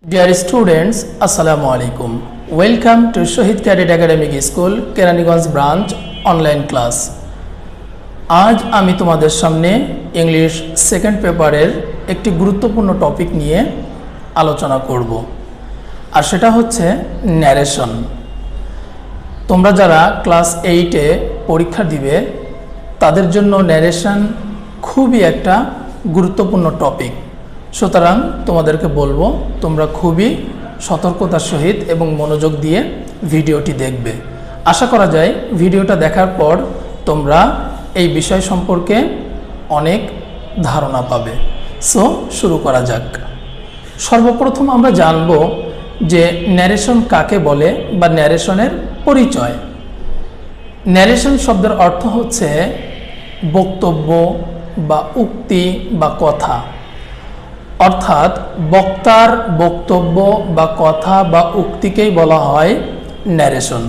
Dear students, Assalamu alaikum. Welcome to Shahid Cadet Academic School, Keranigঞ্জ branch online class. আজ আমি তোমাদের সামনে English second পেপারের একটি গুরুত্বপূর্ণ টপিক নিয়ে আলোচনা করব। আর সেটা হচ্ছে ন্যারেশন। তোমরা যারা ক্লাস 8-এ পরীক্ষা দিবে তাদের জন্য ন্যারেশন খুবই একটা গুরুত্বপূর্ণ টপিক। সুতরাং তোমাদেরকে বলবো তোমরা খুবই সতর্কতার সহিত এবং মনোযোগ দিয়ে ভিডিওটি দেখবে। আশা করা যায় ভিডিওটা দেখার পর তোমরা এই বিষয় সম্পর্কে অনেক ধারণা পাবে। সো শুরু করা যাক। সর্বপ্রথম আমরা জানব যে ন্যারেশন কাকে বলে বা ন্যারেশনের পরিচয়। ন্যারেশন শব্দের অর্থ হচ্ছে বক্তব্য বা উক্তি বা কথা, অর্থাৎ বক্তার বক্তব্য বা কথা বা উক্তিকেই বলা হয় ন্যারেশন।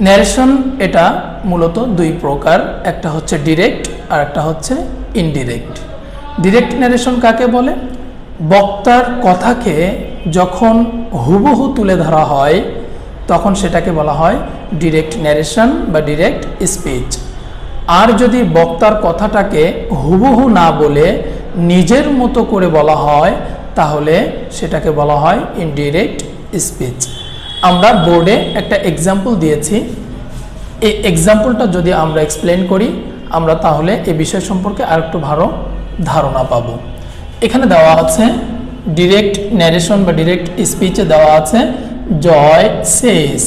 ন্যারেশন এটা মূলত দুই প্রকার, একটা হচ্ছে ডিরেক্ট আর একটা হচ্ছে ইনডিরেক্ট। ডিরেক্ট ন্যারেশন কাকে বলে? বক্তার কথাকে যখন হুবহু তুলে ধরা হয় তখন সেটাকে বলা হয় ডিরেক্ট ন্যারেশন বা ডিরেক্ট স্পিচ। আর যদি বক্তার কথাটাকে হুবহু না বলে নিজের মতো করে বলা হয় তাহলে সেটাকে বলা হয় ইনডিরেক্ট স্পিচ। আমরা বোর্ডে একটা এক্সাম্পল দিয়েছি, এই এক্সাম্পলটা যদি আমরা এক্সপ্লেন করি আমরা তাহলে এই বিষয় সম্পর্কে আরেকটু ভালো ধারণা পাবো। এখানে দেওয়া আছে ডিরেক্ট ন্যারেশন বা ডিরেক্ট স্পিচে দেওয়া আছে জয় সেজ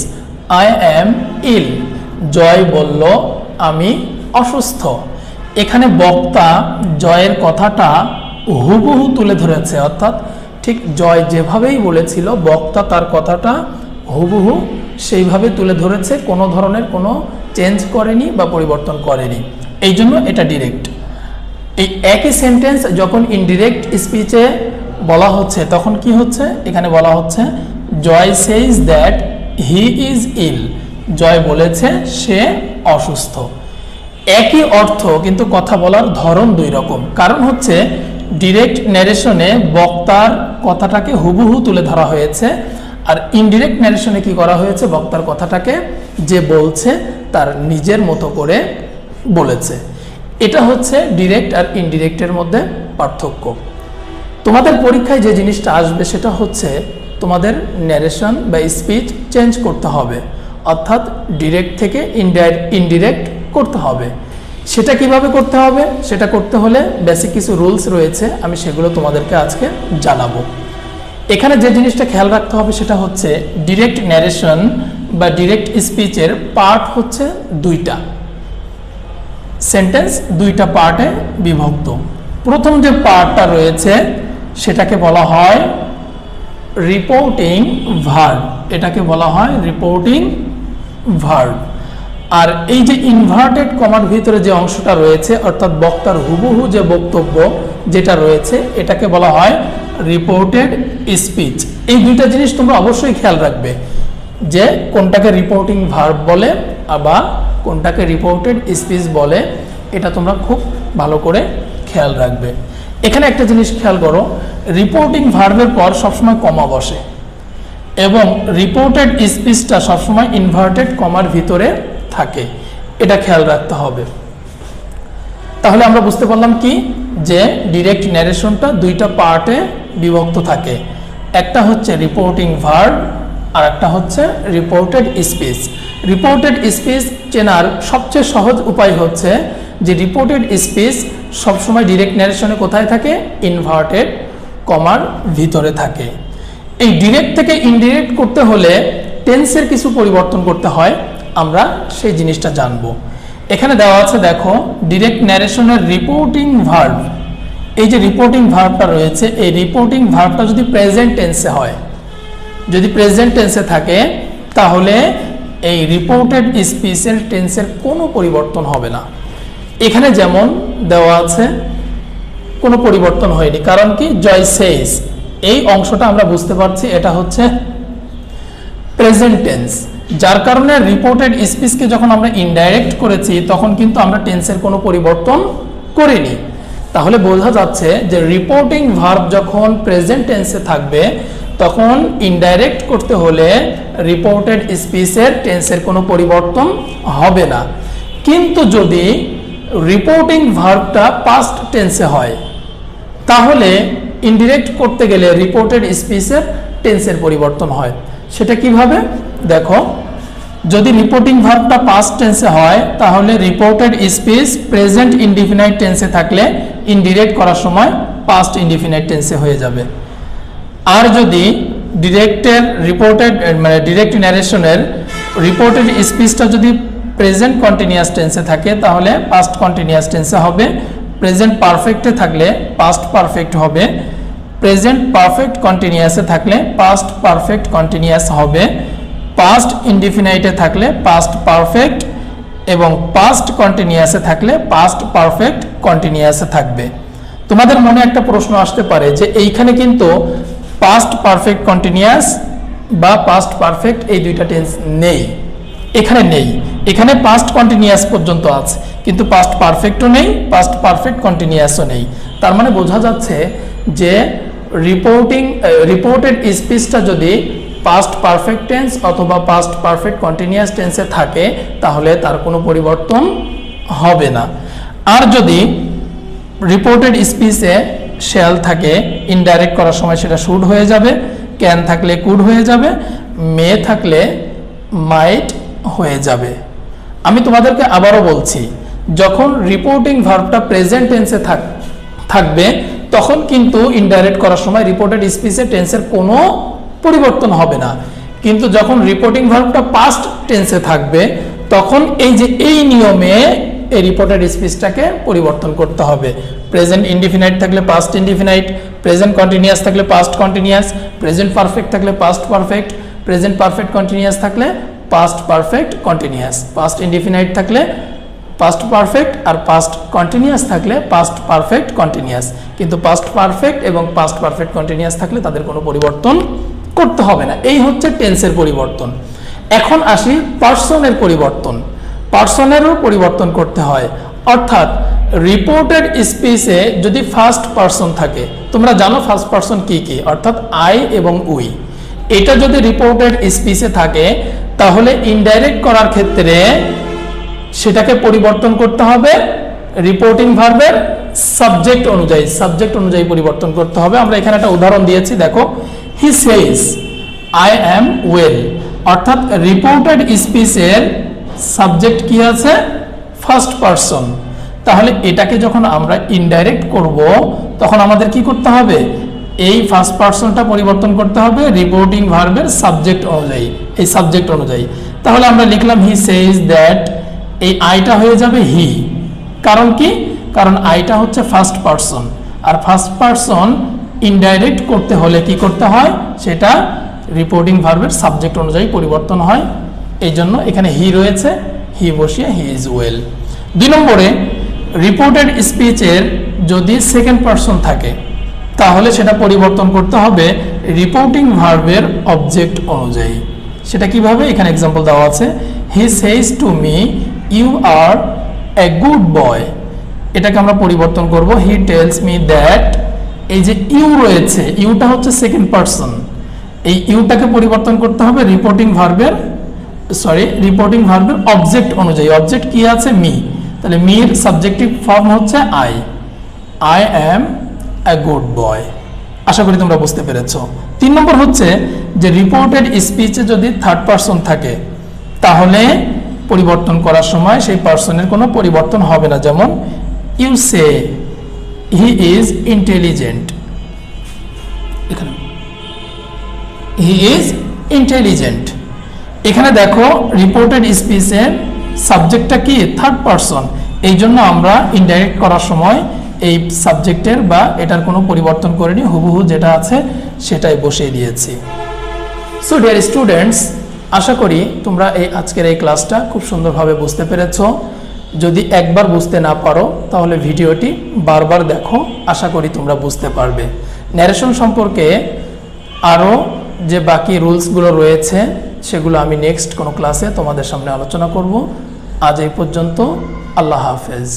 আই অ্যাম ইল। জয় বলল আমি অসুস্থ। এখানে বক্তা জয়ের কথাটা হুবহু তুলে ধরেছে, অর্থাৎ ঠিক জয় যেভাবেই বলেছিল বক্তা তার কথাটা হুবহু সেইভাবে তুলে ধরেছে, কোনো ধরনের কোনো চেঞ্জ করেনি বা পরিবর্তন করেনি, এই জন্য এটা ডিরেক্ট। এই একই সেন্টেন্স যখন ইনডিরেক্ট স্পিচে বলা হচ্ছে তখন কি হচ্ছে? এখানে বলা হচ্ছে জয় says that he is ill. জয় বলেছে সে অসুস্থ। একই অর্থ কিন্তু কথা বলার ধরন দুই রকম। কারণ হচ্ছে ডিরেক্ট ন্যারেশনে বক্তার কথাটাকে হুবহু তুলে ধরা হয়েছে, আর ইনডিরেক্ট ন্যারেশনে কি করা হয়েছে? বক্তার কথাটাকে যে বলছে তার নিজের মতো করে বলেছে। এটা হচ্ছে ডিরেক্ট আর ইনডিরেক্টের মধ্যে পার্থক্য। তোমাদের পরীক্ষায় যে জিনিসটা আসবে সেটা হচ্ছে তোমাদের ন্যারেশন বা স্পিচ চেঞ্জ করতে হবে, অর্থাৎ ডিরেক্ট থেকে ইনডিরেক্ট করতে হবে। সেটা কিভাবে করতে হবে? সেটা করতে হলে বেসিক কিছু রুলস রয়েছে, আমি সেগুলো তোমাদেরকে আজকে জানাবো। এখানে যে জিনিসটা খেয়াল রাখতে হবে সেটা হচ্ছে ডিরেক্ট ন্যারেশন বা ডিরেক্ট স্পিচের পার্ট হচ্ছে দুইটা, সেন্টেন্স দুইটা পার্টে বিভক্ত। প্রথম যে পার্টটা রয়েছে সেটাকে বলা হয় রিপোর্টিং ভার্ব। এটাকে বলা হয় রিপোর্টিং ভার্ব। আর এই যে ইনভার্টেড কমার ভিতরে যে অংশটা রয়েছে, অর্থাৎ বক্তার হুবহু যে বক্তব্য যেটা রয়েছে এটাকে বলা হয় রিপোর্টেড স্পিচ। এই দুইটা জিনিস তোমরা অবশ্যই খেয়াল রাখবে যে কোনটাকে রিপোর্টিং ভার্ব বলে বা কোনটাকে রিপোর্টেড স্পিচ বলে, এটা তোমরা খুব ভালো করে খেয়াল রাখবে। এখানে একটা জিনিস খেয়াল করো, রিপোর্টিং ভার্বের পর সবসময় কমা বসে এবং রিপোর্টেড স্পিচটা সবসময় ইনভার্টেড কমার ভিতরে থাকে, এটা খেয়াল রাখতে হবে। তাহলে আমরা বুঝতে পারলাম কি যে ডিরেক্ট ন্যারেশনটা দুইটা পার্টে বিভক্ত থাকে, একটা হচ্ছে রিপোর্টিং ভার্ব আর একটা হচ্ছে রিপোর্টেড স্পিচ। রিপোর্টেড স্পিচ চেনার সবচেয়ে সহজ উপায় হচ্ছে যে রিপোর্টেড স্পিচ সবসময় ডিরেক্ট ন্যারেশনে কোথায় থাকে? ইনভার্টেড কমার ভিতরে থাকে। এই ডিরেক্ট থেকে ইনডিরেক্ট করতে হলে টেন্সের কিছু পরিবর্তন করতে হয়, আমরা সেই জিনিসটা জানব। এখানে দেওয়া আছে দেখো ডিরেক্ট ন্যারেশনের রিপোর্টিং ভার্ব। এই যে রিপোর্টিং ভার্বটা রয়েছে এই রিপোর্টিং ভার্বটা যদি প্রেজেন্ট টেন্সে হয়, যদি প্রেজেন্ট টেন্সে থাকে তাহলে এই রিপোর্টেড স্পিচের টেন্সের কোনো পরিবর্তন হবে না। এখানে যেমন দেওয়া আছে কোনো পরিবর্তন হয়নি, কারণ কি জয় সেজ এই অংশটা আমরা বুঝতে পারছি এটা হচ্ছে প্রেজেন্ট টেন্স, যার কারণে রিপোর্টেড স্পিচকে যখন আমরা ইনডাইরেক্ট করেছি তখন কিন্তু আমরা টেন্সের কোনো পরিবর্তন করিনি। তাহলে বোঝা যাচ্ছে যে রিপোর্টিং ভার্ব যখন প্রেজেন্ট টেন্সে থাকবে তখন ইনডাইরেক্ট করতে হলে রিপোর্টেড স্পিচের টেন্সের কোনো পরিবর্তন হবে না। কিন্তু যদি রিপোর্টিং ভার্বটা পাস্ট টেন্সে হয় তাহলে ইনডিরেক্ট করতে গেলে রিপোর্টেড স্পিচের টেন্সের পরিবর্তন হয়। সেটা কিভাবে দেখো, যদি রিপোর্টিং ভার্বটা পাস্ট টেন্সে হয় তাহলে রিপোর্টেড স্পিচ প্রেজেন্ট ইনডিফিনাইট টেন্সে থাকলে ইনডিরেক্ট করার সময় পাস্ট ইনডিফিনাইট টেন্সে হয়ে যাবে। আর যদি ডিরেক্ট ন্যারেশনের রিপোর্টেড স্পিচটা যদি প্রেজেন্ট কন্টিনিউয়াস টেন্সে থাকে তাহলে পাস্ট কন্টিনিউয়াস টেন্সে হবে, প্রেজেন্ট পারফেক্টে থাকলে পাস্ট পারফেক্ট হবে, প্রেজেন্ট পারফেক্ট কন্টিনিউয়াসে থাকলে পাস্ট পারফেক্ট কন্টিনিউয়াস হবে, পাস্ট ইনডিফিনাইটে থাকলে পাস্ট পারফেক্ট এবং পাস্ট কন্টিনিউয়াসে থাকলে পাস্ট পারফেক্ট কন্টিনিউয়াসে থাকবে। তোমাদের মনে একটা প্রশ্ন আসতে পারে যে এইখানে কিন্তু পাস্ট পারফেক্ট কন্টিনিউয়াস বা পাস্ট পারফেক্ট এই দুইটা টেন্স নেই, এখানে নেই, এখানে পাস্ট কন্টিনিউয়াস পর্যন্ত আছে কিন্তু পাস্ট পারফেক্টও নেই, পাস্ট পারফেক্ট কন্টিনিউয়াসও নেই। তার মানে বোঝা যাচ্ছে যে রিপোর্টেড স্পিচটা যদি পাস্ট পারফেক্ট টেন্স অথবা পাস্ট পারফেক্ট কন্টিনিউয়াস টেন্সে থাকে তাহলে তার কোনো পরিবর্তন হবে না। আর যদি রিপোর্টেড স্পিচে শ্যাল থাকে ইনডাইরেক্ট করার সময় সেটা শুড হয়ে যাবে, ক্যান থাকলে কুড হয়ে যাবে, মে থাকলে মাইট হয়ে যাবে। আমি তোমাদেরকে আবারও বলছি, যখন রিপোর্টিং ভার্বটা প্রেজেন্ট টেন্সে থাকবে তখন কিন্তু ইনডাইরেক্ট করার সময় রিপোর্টেড স্পিচে টেন্সের কোনো পরিবর্তন হবে না। কিন্তু যখন রিপোর্টিং ভার্বটা পাস্ট টেন্সে থাকবে তখন এই নিয়মে এই রিপোর্টেড স্পিচটাকে পরিবর্তন করতে হবে। প্রেজেন্ট ইনডিফিনাইট থাকলে পাস্ট ইনডিফিনাইট, প্রেজেন্ট কন্টিনিউয়াস থাকলে পাস্ট কন্টিনিউয়াস, প্রেজেন্ট পারফেক্ট থাকলে past perfect, present perfect continuous থাকলে past perfect continuous, past indefinite থাকলে পাস্ট পারফেক্ট আর পাস্ট কন্টিনিউয়াস থাকলে পাস্ট পারফেক্ট কন্টিনিউয়াস। কিন্তু পাস্ট পারফেক্ট এবং পাস্ট পারফেক্ট কন্টিনিউয়াস থাকলে তাদের কোনো পরিবর্তন করতে হবে না। এই হচ্ছে টেন্সের পরিবর্তন। এখন আসি পার্সনের পরিবর্তন। পার্সনেরও পরিবর্তন করতে হয়, অর্থাৎ রিপোর্টেড স্পিচে যদি ফার্স্ট পার্সন থাকে, তোমরা জানো ফার্স্ট পার্সন কি কি, অর্থাৎ আই এবং উই, এটা যদি রিপোর্টেড স্পিচে থাকে তাহলে ইনডাইরেক্ট করার ক্ষেত্রে সেটাকে পরিবর্তন করতে হবে রিপোর্টিং ভার্বের সাবজেক্ট অনুযায়ী পরিবর্তন করতে হবে। আমরা এখানে একটা উদাহরণ দিয়েছি, দেখো, হি সেজ আই অ্যাম ওয়েল, অর্থাৎ রিপোর্টেড স্পিচের সাবজেক্ট কি আছে, ফার্স্ট পারসন। তাহলে এটাকে যখন আমরা ইনডাইরেক্ট করব তখন আমাদের কি করতে হবে, এই ফার্স্ট পারসনটা পরিবর্তন করতে হবে রিপোর্টিং ভার্বের সাবজেক্ট অনুযায়ী, এই সাবজেক্ট অনুযায়ী। তাহলে আমরা লিখলাম হি সেজ দ্যাট, এই আইটা হয়ে যাবে হি। কারণ কি, কারণ আইটা হচ্ছে ফার্স্ট পারসন, আর ফার্স্ট পারসন ইনডাইরেক্ট করতে হলে কি করতে হয়, সেটা রিপোর্টিং ভার্বের সাবজেক্ট অনুযায়ী পরিবর্তন হয়। এই জন্য এখানে হি রয়েছে, হি বসিয়ে হি ইজ ওয়েল। 2 নম্বরে, রিপোর্টেড স্পিচের যদি সেকেন্ড পারসন থাকে তাহলে সেটা পরিবর্তন করতে হবে রিপোর্টিং ভার্বের অবজেক্ট অনুযায়ী। সেটা কিভাবে, এখানে এক্সাম্পল দেওয়া আছে, he says to me you are a good boy. এটাকে আমরা পরিবর্তন করব হি টেলস মি দ্যাট। এই যে ইউ রয়েছে, ইউটা হচ্ছে সেকেন্ড পারসন, এই ইউটাকে পরিবর্তন করতে হবে রিপোর্টিং ভার্বের অবজেক্ট অনুযায়ী। অবজেক্ট কি আছে, মি, তাহলে মির সাবজেক্টিভ ফর্ম হচ্ছে I am a good boy. আশা করি তোমরা বুঝতে পেরেছো। 3 নম্বর হচ্ছে যে রিপোর্টেড স্পিচে যদি থার্ড পারসন থাকে তাহলে পরিবর্তন করার সময় সেই পারসনের কোনো পরিবর্তন হবে না। যেমন you say he is intelligent, এখানে হি ইজ ইন্টেলিজেন্ট। এখানে দেখো রিপোর্টেড স্পিচের সাবজেক্টটা কি, থার্ড পারসন, এই জন্য আমরা ইনডাইরেক্ট করার সময় এই সাবজেক্টের বা এটার কোনো পরিবর্তন করিনি, হুবহু যেটা আছে সেটাই বসিয়ে দিয়েছি। সো ডিয়ার স্টুডেন্টস, আশা করি তোমরা আজকের এই ক্লাসটা খুব সুন্দরভাবে বুঝতে পেরেছো। যদি একবার বুঝতে না পারো তাহলে ভিডিওটি বারবার দেখো, আশা করি তোমরা বুঝতে পারবে। ন্যারেশন সম্পর্কে আরও যে বাকি রুলসগুলো রয়েছে সেগুলো আমি নেক্সট কোনো ক্লাসে তোমাদের সামনে আলোচনা করব। আজ এই পর্যন্ত, আল্লাহ হাফেজ।